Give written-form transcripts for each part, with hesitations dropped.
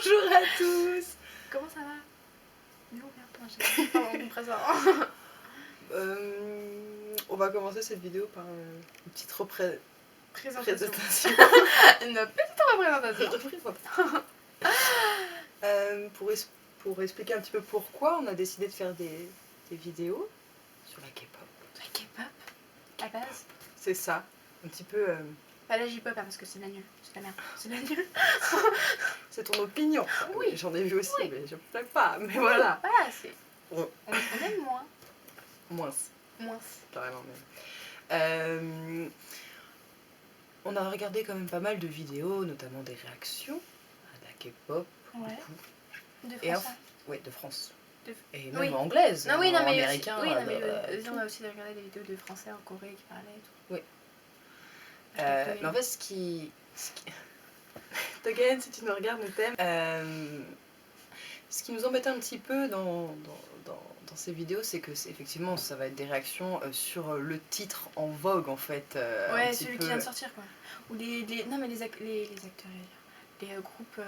Bonjour à tous. Comment ça va? Non, merde, j'ai pas mon présent. On va commencer cette vidéo par une petite Présentation. présentation. Une petite représentation. Pour expliquer un petit peu pourquoi on a décidé de faire des vidéos sur la K-pop. La K-pop, à base. C'est ça, un petit peu... Pas la J-pop, hein, parce que c'est la nulle. C'est la merde. C'est la nulle. C'est ton opinion. Oui. J'en ai vu aussi, Oui. mais je ne plains pas. Mais voilà. Voilà, c'est... On- On aime moins. Moins, Moins. carrément même. On a regardé quand même pas mal de vidéos, notamment des réactions à la K-pop. Ouais. Beaucoup. De Et France. ouais, de France. Et Oui. même anglaise, Non, oui, non, mais américain. aussi, oui, non, mais tout. on a aussi regardé des vidéos de Français en Corée qui parlaient et tout. Oui. Je Mais en fait, ce qui... Togen, si tu nous regardes, nous t'aime. Ce qui nous embête un petit peu dans ces vidéos, c'est que effectivement, ça va être des réactions sur le titre en vogue, en fait. Ouais, celui qui vient de sortir, quoi. Ou non, mais les acteurs, les groupes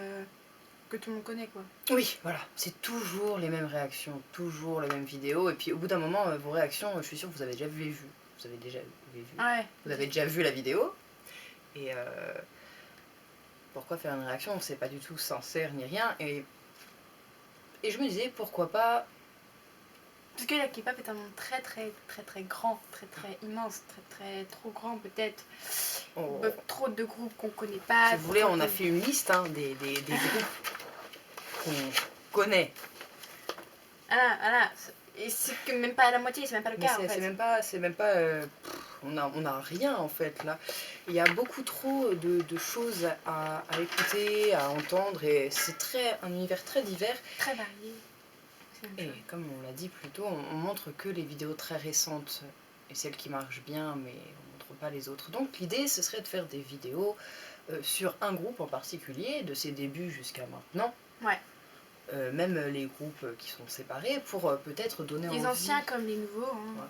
que tout le monde connaît, quoi. Oui, voilà, c'est toujours les mêmes réactions, toujours les mêmes vidéos, et puis au bout d'un moment, vos réactions, je suis sûre que vous avez déjà vu les vues. Vous avez déjà vu. Ouais. Vous avez déjà vu la vidéo, et pourquoi faire une réaction? C'est pas du tout sincère ni rien, et je me disais, pourquoi pas... Parce que la K-pop est un monde très très très très grand, très très immense, très très trop grand peut-être. Trop de groupes qu'on connaît pas. Si vous voulez, on a fait une liste des groupes qu'on connaît. Voilà. Et c'est que même pas à la moitié, c'est même pas le cas en fait. C'est même pas on a rien en fait là. Il y a beaucoup trop de choses à écouter, à entendre, et c'est un univers très divers. Très varié. Et comme on l'a dit plus tôt, on montre que les vidéos très récentes et celles qui marchent bien, mais on montre pas les autres. Donc l'idée, ce serait de faire des vidéos sur un groupe en particulier, de ses débuts jusqu'à maintenant. Ouais. Même les groupes qui sont séparés, pour peut-être donner envie... Les anciens comme les nouveaux. Hein. Ouais.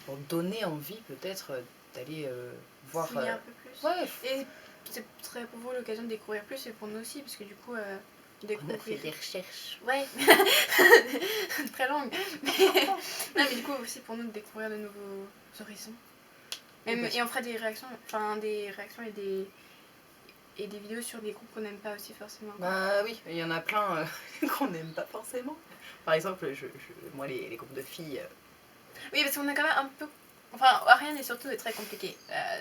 Pour donner envie peut-être d'aller voir... Fouiller un peu plus. Ouais. Et c'est très pour vous l'occasion de découvrir plus, et pour nous aussi, parce que du coup... On a fait des recherches. Ouais. Très longue. Non, mais du coup aussi pour nous de découvrir de nouveaux horizons. Et on fera des réactions, et des vidéos sur des groupes qu'on n'aime pas aussi forcément. Bah oui, il y en a plein qu'on n'aime pas forcément. Par exemple, moi les groupes de filles... Oui, parce qu'on a quand même un peu... Enfin, Ariane et surtout est très compliqué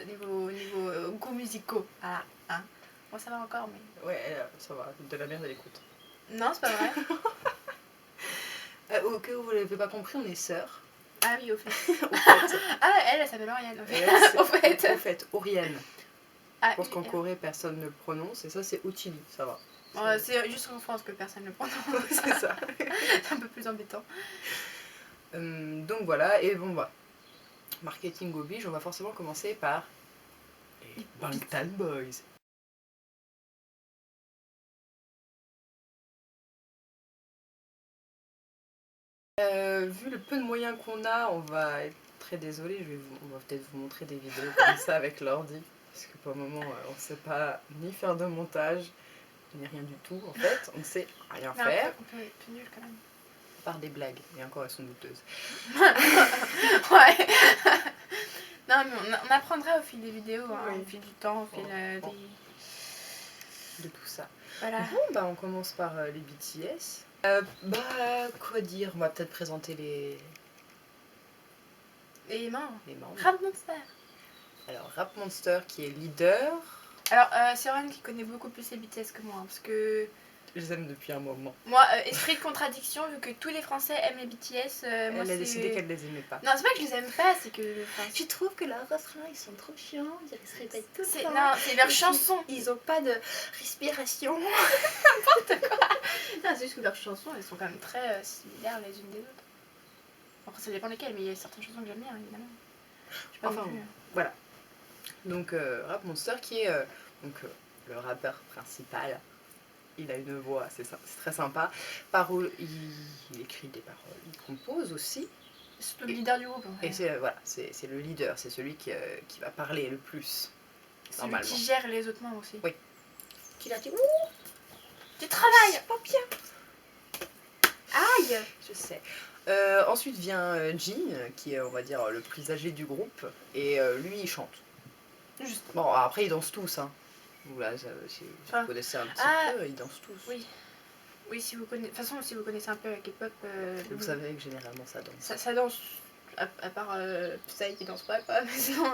niveau goûts musicaux. Ah, hein. Moi ça va encore, mais... Ouais, ça va, de la merde à l'écoute. Non, c'est pas vrai. Au cas où vous l'avez pas compris, on est sœurs. Ah oui, au fait. Au fait. Ah, elle s'appelle Oriane, au fait. Au fait, Oriane. Ah, Je pense qu'en Corée, personne ne le prononce, et ça, c'est Utili, ça va. C'est juste en France que personne ne le prononce. C'est ça. C'est un peu plus embêtant. Donc voilà, et bon, bah, marketing oblige, on va forcément commencer par les Bangtan Boys. Vu le peu de moyens qu'on a, on va être très désolé, on va peut-être vous montrer des vidéos comme ça avec l'ordi, parce que pour le moment, on ne sait pas ni faire de montage, ni rien du tout, en fait, on ne sait rien faire. On peut être plus nul quand même. Par des blagues, et encore elles sont douteuses. Ouais. Non, mais on apprendra au fil des vidéos, hein, Oui. au fil du temps, au fil de tout ça. Voilà. Bon, bah on commence par les BTS. Quoi dire? On va peut-être présenter les membres. membres. Rap Monster. Alors, Rap Monster qui est leader. Alors, c'est Oriane qui connaît beaucoup plus les BTS que moi, parce que... Je les aime depuis un moment. Moi, esprit de contradiction, vu que tous les Français aiment les BTS, moi Elle a décidé qu'elle les aimait pas. Non, c'est pas que je les aime pas, c'est que... Tu trouves que leurs refrains, ils sont trop chiants, ils se répètent tout le temps. Non, c'est leurs chansons. Ils ont pas de respiration. N'importe quoi. Non, c'est juste que leurs chansons, elles sont quand même très similaires les unes des autres. Après, ça dépend lesquelles, mais il y a certaines chansons que j'aime bien, évidemment. Enfin, voilà. Donc, Rap Monster qui est le rappeur principal. Il a une voix, c'est très sympa. Il écrit des paroles, il compose aussi. C'est le leader du groupe. Et c'est le leader, c'est celui qui va parler le plus. Celui qui gère les autres membres aussi. Oui. Qui l'a dit Du travail. C'est pas bien. Aïe. Je sais. Ensuite vient Jean, qui est, on va dire, le plus âgé du groupe. Et lui, il chante. Juste. Bon, après, ils dansent tous. Hein. Voilà, si Ah. vous connaissez un petit peu, ils dansent tous. Oui. Oui, si vous connaissez... De toute façon, si vous connaissez un peu la K-pop... Vous savez que généralement, ça danse. Ça danse. À part Psy qui danse pas, quoi. Mais sinon...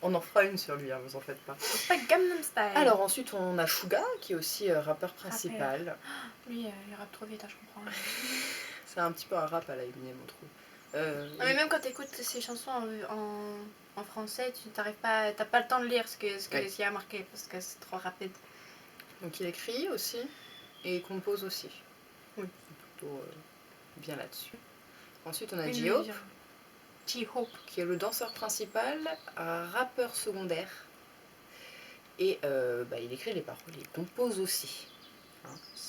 On en fera une sur lui, hein, vous en faites pas. C'est pas Gangnam Style. Alors ensuite, on a Suga, qui est aussi rappeur principal. Lui, il rappe trop vite, hein, je comprends. C'est un petit peu un rap à la Eminem, on trouve. Non, mais même quand t'écoutes ses chansons en français, tu t'arrives pas, t'as pas le temps de lire ce qu'il y a marqué parce que c'est trop rapide. Donc il écrit aussi et il compose aussi. Oui. C'est plutôt bien là-dessus. Ensuite on a Oui, J-Hope, J-Hope. qui est le danseur principal, rappeur secondaire. Et il écrit les paroles, il compose aussi. Hein, ils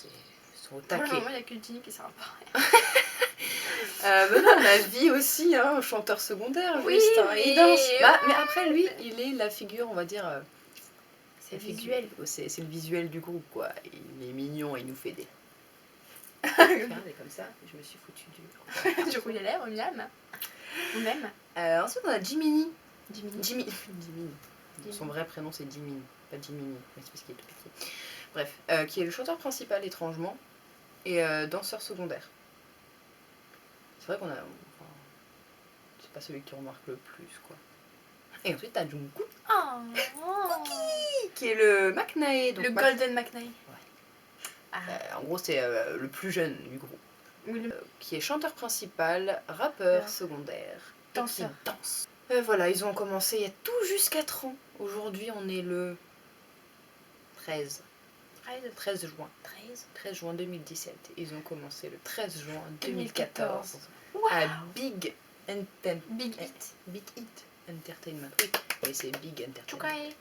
sont au Pour le taquet. moment, il y a que Ginny qui sert pas. Mais non, la vie aussi, hein, chanteur secondaire, Oui, juste, hein, mais... il danse. Mais après, lui, il est la figure, on va dire. C'est la visuel. C'est le visuel du groupe, quoi. Il est mignon, il nous fait des. Regardez comme ça, je me suis foutu du. Du coup, les lèvres, miam. On aime. Ensuite, on a Jiminy. Jimmy. Son vrai prénom, c'est Jiminy, pas Jiminy, mais c'est parce qu'il est tout petit. Bref, qui est le chanteur principal, étrangement, et danseur secondaire. C'est vrai qu'on a. Enfin, c'est pas celui qui remarque le plus, quoi. Et ensuite, t'as Jungkook, Oh. qui est le McNae. Donc Le Golden McNae. en gros, c'est le plus jeune du groupe. Oui, le... Qui est chanteur principal, rappeur secondaire, et Danseur. qui danse. Voilà, ils ont commencé il y a tout juste 4 ans. Aujourd'hui, on est le 13 juin. 13 juin 2017. Ils ont commencé le 13 juin 2014 à Big Big Hit. Entertainment. Oui, c'est Big Entertainment. Chukai.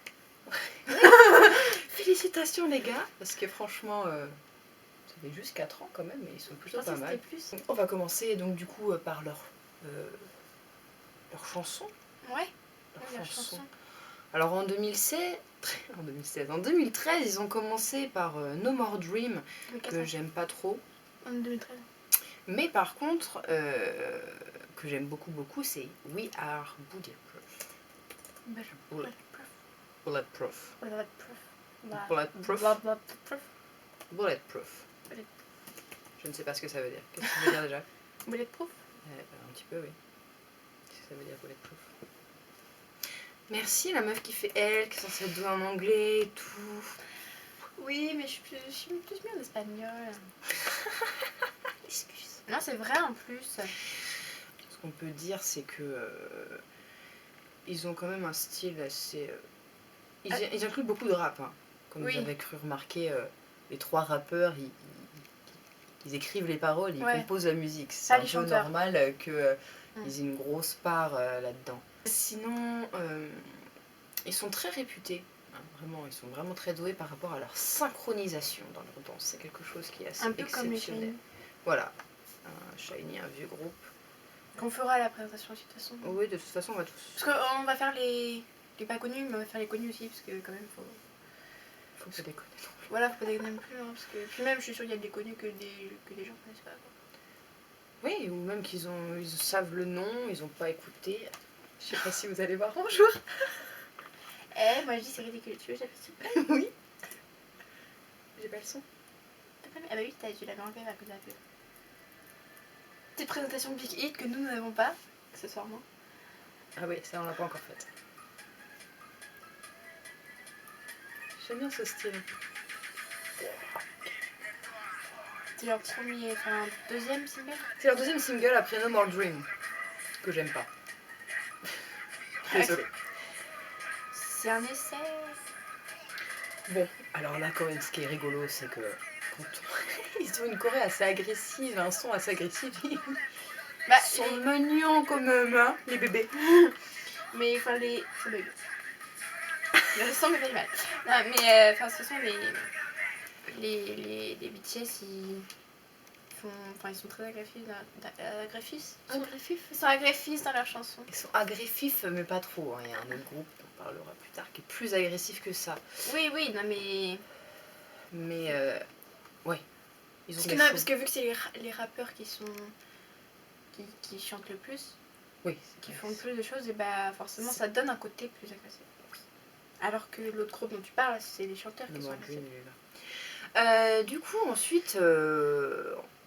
Félicitations les gars, parce que franchement, ça fait juste 4 ans quand même, mais ils sont plutôt pas mal. Plus. On va commencer donc du coup par leur chanson. Ouais. Leur chanson. Alors en 2013, ils ont commencé par No More Dream, que j'aime pas trop. En 2013. Mais par contre, que j'aime beaucoup, c'est We Are Bulletproof. Bulletproof. Je ne sais pas ce que ça veut dire. Qu'est-ce que ça veut dire déjà? Bulletproof. Un petit peu, oui. Qu'est-ce que ça veut dire bulletproof? Merci la meuf qui fait elle, qui est censée être douée en anglais et tout. Oui, mais je suis plus bien en espagnol. Excuse. Non, c'est vrai en plus. Ce qu'on peut dire, c'est que ils ont quand même un style assez. Ils incluent beaucoup de rap, hein. Comme vous avez cru remarquer, les 3 rappeurs, ils écrivent les paroles, ils composent la musique. C'est un peu normal qu'ils aient une grosse part là-dedans. Sinon, ils sont très réputés. Vraiment, ils sont vraiment très doués par rapport à leur synchronisation dans leur danse. C'est quelque chose qui est assez exceptionnel. Un peu comme les Shiny. Voilà, un Shiny, un vieux groupe. Qu'on fera à la présentation aussi de toute façon. Oui, de toute façon, on va tous. Parce qu'on va faire les pas connus, mais on va faire les connus aussi, parce que quand même, faut pas déconner. Voilà, faut pas déconner non plus, hein, parce que puis même, je suis sûre qu'il y a des connus que les gens connaissent pas. Quoi. Oui, ou même qu'ils savent le nom, ils n'ont pas écouté. Je sais pas si vous allez voir. Bonjour. Moi je dis c'est ridicule, tu veux j'appelle. Oui. J'ai pas le son. Ah bah oui, tu l'avais enlevé à cause de la pub. Petite présentation Big Hit que nous n'avons pas, accessoirement. Ah oui, ça on l'a pas encore fait. J'aime bien ce style. C'est leur deuxième single. C'est leur deuxième single après No More Dream, que j'aime pas. Désolée. C'est un essai. Bon, alors là quand même ce qui est rigolo, c'est que quand ils ont une choré assez agressive, un son assez agressif, ils sont mignons quand même, hein, les bébés. Mais enfin les... Ça bug. Le son me fait mal. Non mais enfin ce sont les BTS, ils sont très agressifs. Ils sont agressifs dans leurs chansons. Ils sont agressifs mais pas trop, hein. Il y a un autre groupe, on parlera plus tard, qui est plus agressif que ça. Oui, non mais... Mais ouais, ils ont Parce que, des non, flots. parce que vu que c'est les rappeurs qui sont qui chantent le plus, Oui, qui font le plus de choses, et bah forcément ça donne un côté plus agressif. Alors que l'autre groupe dont tu parles, c'est les chanteurs qui sont agressifs. Du coup, ensuite,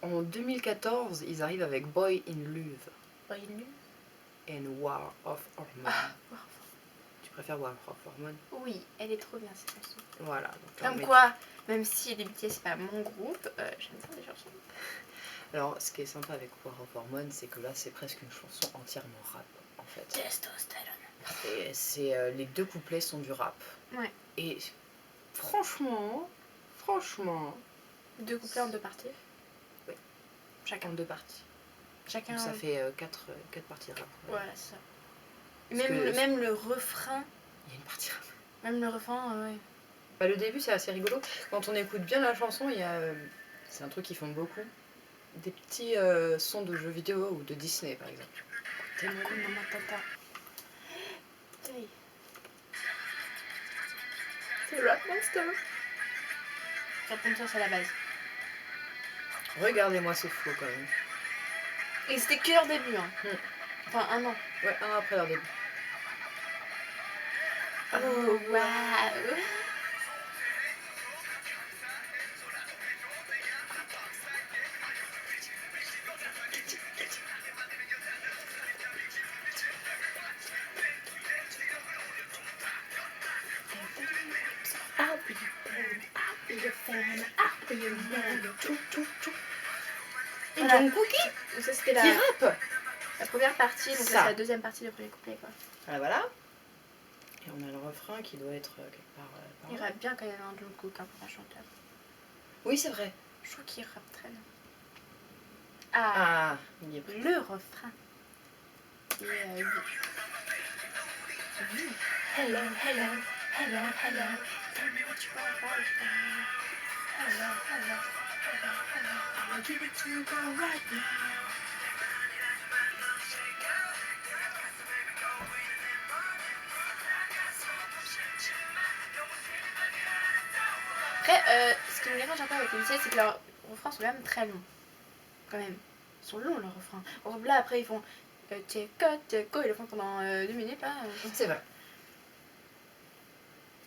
en 2014, ils arrivent avec Boy in Love Bah, il est nul. and War of Hormones. Ah, Tu préfères War of Hormones? oui, elle est trop bien cette chanson. Voilà. Donc là, on Comme met- quoi, même si les BTS c'est pas mon groupe, j'aime bien les chansons. Alors, ce qui est sympa avec War of Hormones, c'est que là, c'est presque une chanson entièrement rap, en fait. Testostérone. Et les 2 couplets sont du rap. Ouais. Et franchement, 2 couplets en 2 parties. Oui. Chacun. en 2 parties. Chacun. Donc ça fait 4 parties de rap. Voilà, c'est ça. Parce que- Même le refrain. Il y a une partie rap. Même le refrain, ouais. Bah, le début, c'est assez rigolo. Quand on écoute bien la chanson, il y a... c'est un truc qu'ils font beaucoup. Des petits sons de jeux vidéo ou de Disney, par exemple. Hakuna Matata. Hey. C'est Rap Monster. Rapunzel, c'est la base. Regardez-moi ce flow, quand même. Et c'était que leur début, hein. Enfin, un an. Ouais, un après leur début. Oh, waouh. Voilà. Donc, Cookie Donc ça c'était qui rappe. la première partie, donc Ça. ça c'est la deuxième partie du premier couplet quoi. Voilà. Et on a le refrain qui doit être quelque part par Il là. rappe bien quand il y a un Jungkook, hein, pour un chanteur. Oui, c'est vrai. Je trouve qu'il rappe très bien. Ah, il y est pris. Le refrain. Et oui. Hello, hello, hello, hello. Tell me what you want right now. Hello, hello, hello, hello. I'ma give it to you right now. Après, ce qui me dérange un peu avec les BTS, c'est que leurs refrains sont quand même très longs. Quand même. Ils sont longs leurs refrains. Par exemple, là, après, ils font Tcheko, ils le font pendant 2 minutes là. C'est vrai.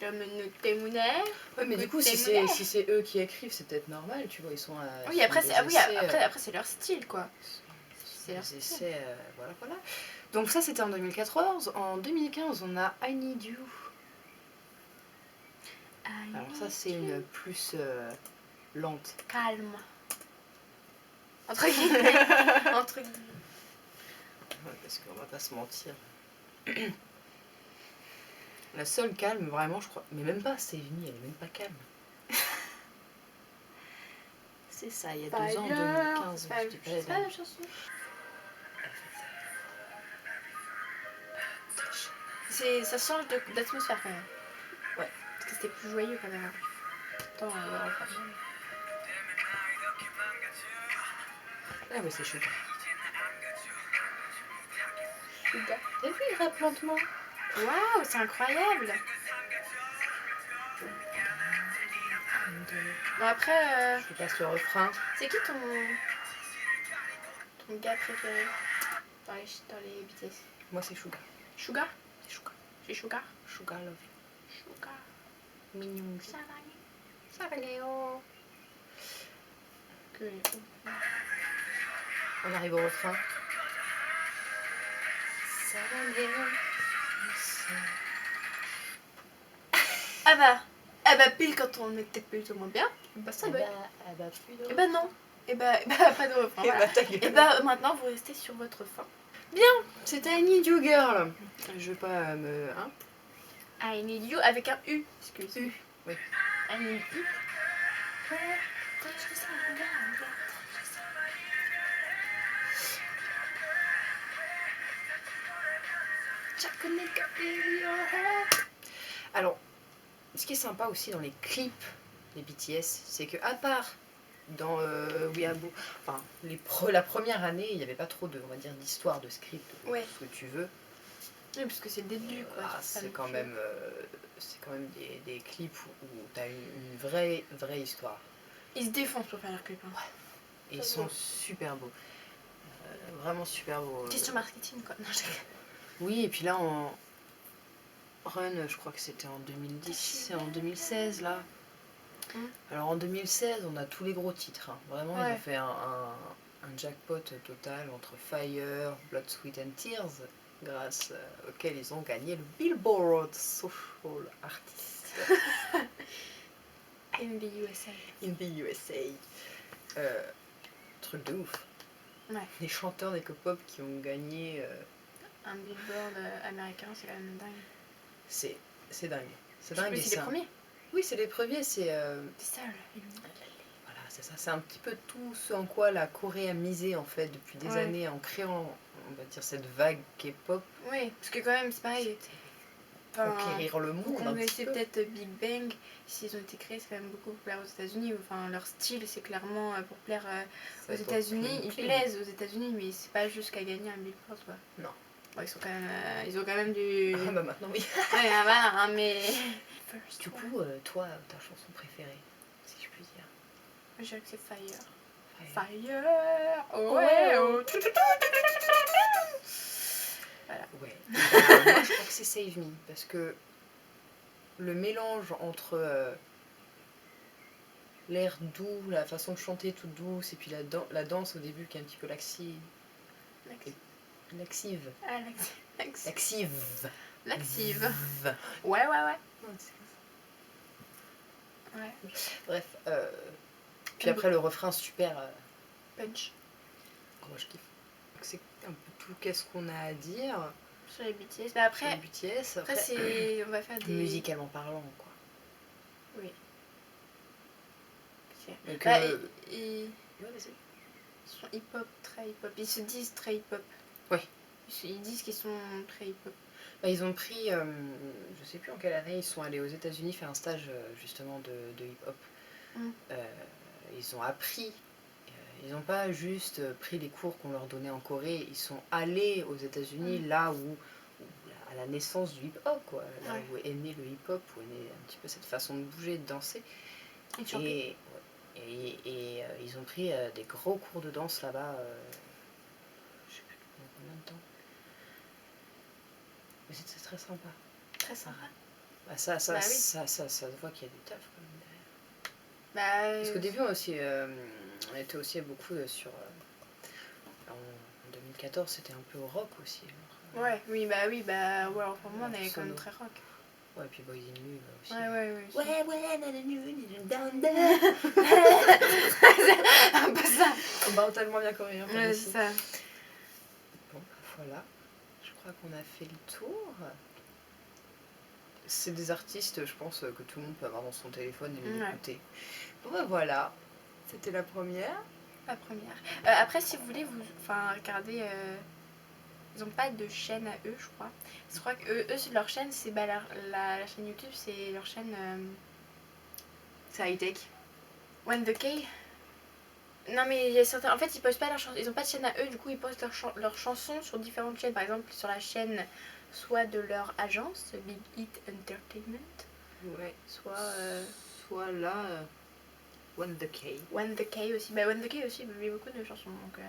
Comme nous témounais. Ouais, mais du coup, si c'est eux qui écrivent, c'est peut-être normal, tu vois, ils sont... Oui, après, c'est c'est des essais, après, c'est leur style quoi. C'est leur des style. essais, voilà, voilà. Donc ça, c'était en 2014. En 2015, on a I Need You. Alors ça, c'est une plus lente. Calme. Entre guillemets. Entre guillemets. Ouais, parce qu'on va pas se mentir. La seule calme, vraiment, je crois... Mais même pas, c'est Uni, elle est même pas calme. C'est ça, il y a 2 ans, en 2015. C'est pas la même chanson. Ça change d'atmosphère quand même. Ouais. Parce que c'était plus joyeux quand même. Attends, Ah ouais, c'est chaud. Sugar. T'as vu, il rappe lentement. Waouh, c'est incroyable. Bon après, Je passe le refrain. c'est qui ton gars préféré dans les BTS? Moi, c'est Suga. Sugar? C'est Suga. C'est Sugar? Suga Love. Sugar. Mignon. Saraneo. Que... On arrive au refrain. Ah bah pile quand on était plus ou moins bien, bah ça doit être. Plus de Et bah non. Et bah pas de refrain. Et Voilà. bah, ta gueule. Et bah maintenant vous restez sur votre fin. C'était I Need You Girl. Je vais pas me... Hein? I need you avec un U. Excuse. U, oui. I need you. Alors, ce qui est sympa aussi dans les clips des BTS, c'est que à part dans Weeaboo, enfin la première année, il n'y avait pas trop de, on va dire, d'histoire, de script, de Ouais. tout ce que tu veux. Oui, parce que c'est le début, quoi. C'est quand même des clips où t'as une vraie histoire. Ils se défoncent pour faire leurs clips. Hein. Et ils sont super beaux. Vraiment super beaux. Question marketing, quoi. Non, oui, et puis là, en Run, je crois que c'était en 2010, c'est en 2016, là. Alors en 2016, on a tous les gros titres. Hein. Vraiment, ils ont fait un jackpot total entre Fire, Blood, Sweat and Tears, grâce auquel ils ont gagné le Billboard Social Artist. In the USA. In the USA. Truc de ouf. Ouais. Les chanteurs des K-pop qui ont gagné... Un Billboard américain, c'est quand même dingue. C'est dingue. C'est dingue. dingue. C'est les premiers. Oui, c'est les premiers. C'est ça, voilà, c'est ça. C'est un petit peu tout ce en quoi la Corée a misé en fait depuis des années en créant, on va dire, cette vague K-pop. Oui, parce que quand même, c'est pareil. Conquérir le monde. Vous connaissez peut-être Big Bang, s'ils ont été créés, c'est quand même beaucoup pour plaire aux États-Unis. Enfin, leur style, c'est clairement pour plaire aux États-Unis. Ils plaisent aux États-Unis, mais c'est pas juste qu'à gagner un Billboard, quoi. Non. Bon, ils ont quand même du. Ah bah maintenant oui. Ouais, voilà, hein, mais. Du coup, toi, ta chanson préférée, si je puis dire. Je dirais que c'est Fire. Fire. Oh ouais, oh. Voilà. Ouais. Moi, je crois que c'est Save Me, parce que le mélange entre l'air doux, la façon de chanter toute douce, et puis la danse au début qui est un petit peu laxive. Laxive. Ah, Laxive. Laxive. Ouais. Ouais. Bref. Puis après, le refrain super. Punch. Moi, je kiffe. C'est un peu tout qu'est-ce qu'on a à dire. Sur les BTS. Bah après, BTS. Après c'est... on va faire des... Musicalement parlant, quoi. Oui. Donc, bah, ouais, ils sont hip-hop, très hip-hop. Ils se disent très hip-hop. Oui. Ils disent qu'ils sont très hip-hop. Bah, ils ont pris, je sais plus en quelle année, ils sont allés aux États-Unis faire un stage justement de hip-hop. Ils ont appris, ils n'ont pas juste pris les cours qu'on leur donnait en Corée, ils sont allés aux États-Unis là où à la naissance du hip-hop, quoi, là où est né le hip-hop, où est né un petit peu cette façon de bouger, de danser. Et ils ont pris des gros cours de danse là-bas, je sais plus combien de temps. Mais c'est très sympa. Très sympa. Bah ça se voit qu'il y a du taf quand même derrière. Parce qu'au début on était aussi beaucoup sur... en 2014 c'était un peu au rock aussi. Alors, pour moi on est quand même très rock. Ouais, puis Boys in Love aussi. Un peu ça. On parle tellement bien coréen. Ouais, c'est ça. Bon, voilà. Je crois qu'on a fait le tour. C'est des artistes, je pense, que tout le monde peut avoir dans son téléphone et les écouter. Bon, bah voilà. C'était la première. Après, si vous voulez, regardez... Ils n'ont pas de chaîne à eux, je crois. Je crois que eux leur chaîne, c'est la chaîne YouTube, c'est leur chaîne... C'est high-tech. One the K. Non, mais il y a certains... En fait, ils postent pas leurs chansons. Ils n'ont pas de chaîne à eux, du coup, ils postent leurs chansons sur différentes chaînes. Par exemple, sur la chaîne soit de leur agence, Big Hit Entertainment. Ouais. Soit là... One the K. One the K aussi. Bah, One the K aussi, il y a beaucoup de chansons. Donc,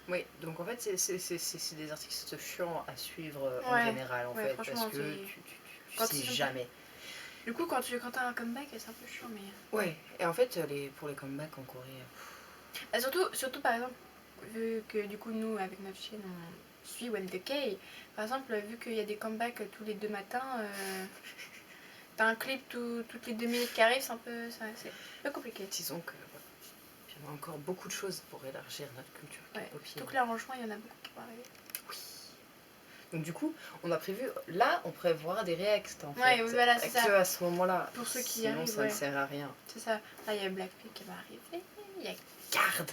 oui, donc en fait, c'est des artistes chiants à suivre en général, en fait, parce que tu sais jamais. Du coup, quand t'as un comeback, c'est un peu chiant, mais... Ouais, et en fait, pour les comebacks en Corée... Bah, surtout, par exemple, vu que du coup, nous, avec notre chaîne, on suit One the K, par exemple, vu qu'il y a des comebacks tous les 2 matins, t'as un clip toutes les 2 minutes qui arrivent, c'est un peu compliqué. Disons que... Il y a encore beaucoup de choses pour élargir notre culture. Surtout que l'arrangement, il y en a beaucoup qui vont arriver. Oui. Donc du coup, on a prévu... Là, on prévoira des reacts, en fait. Ouais, voilà, c'est ça. À ce moment-là. Pour ceux qui sinon, arrivent, ça ne sert à rien. C'est ça. Là, il y a Blackpink qui va arriver. Il y a Garde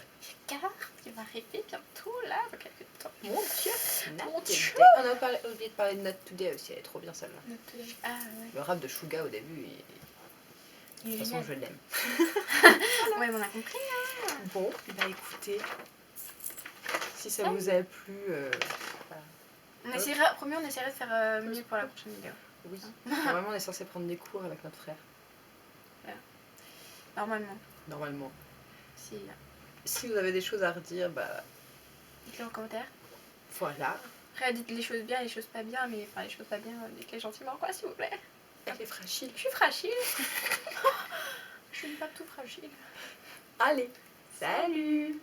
qui va arriver bientôt, là, dans quelques temps. Mon Dieu. Mon Dieu. On a oublié de parler de Not Today aussi, elle est trop bien celle-là. Ah, ouais. Le rap de Suga au début, de toute façon, je l'aime. Ouais, on a compris. Bon, bah écoutez, si ça vous a plu, On essaiera, promis, on essaiera de faire mieux pour la prochaine vidéo. Oui. Normalement, on est censé prendre des cours avec notre frère. Normalement. Normalement. Si. Si vous avez des choses à redire, bah Dites-le en commentaire. voilà. Après, dites les choses bien, les choses pas bien, mais enfin, les choses pas bien, dites-les gentiment, quoi, s'il vous plaît. Elle est fragile. Je suis fragile. Je suis pas tout fragile. Allez. Salut.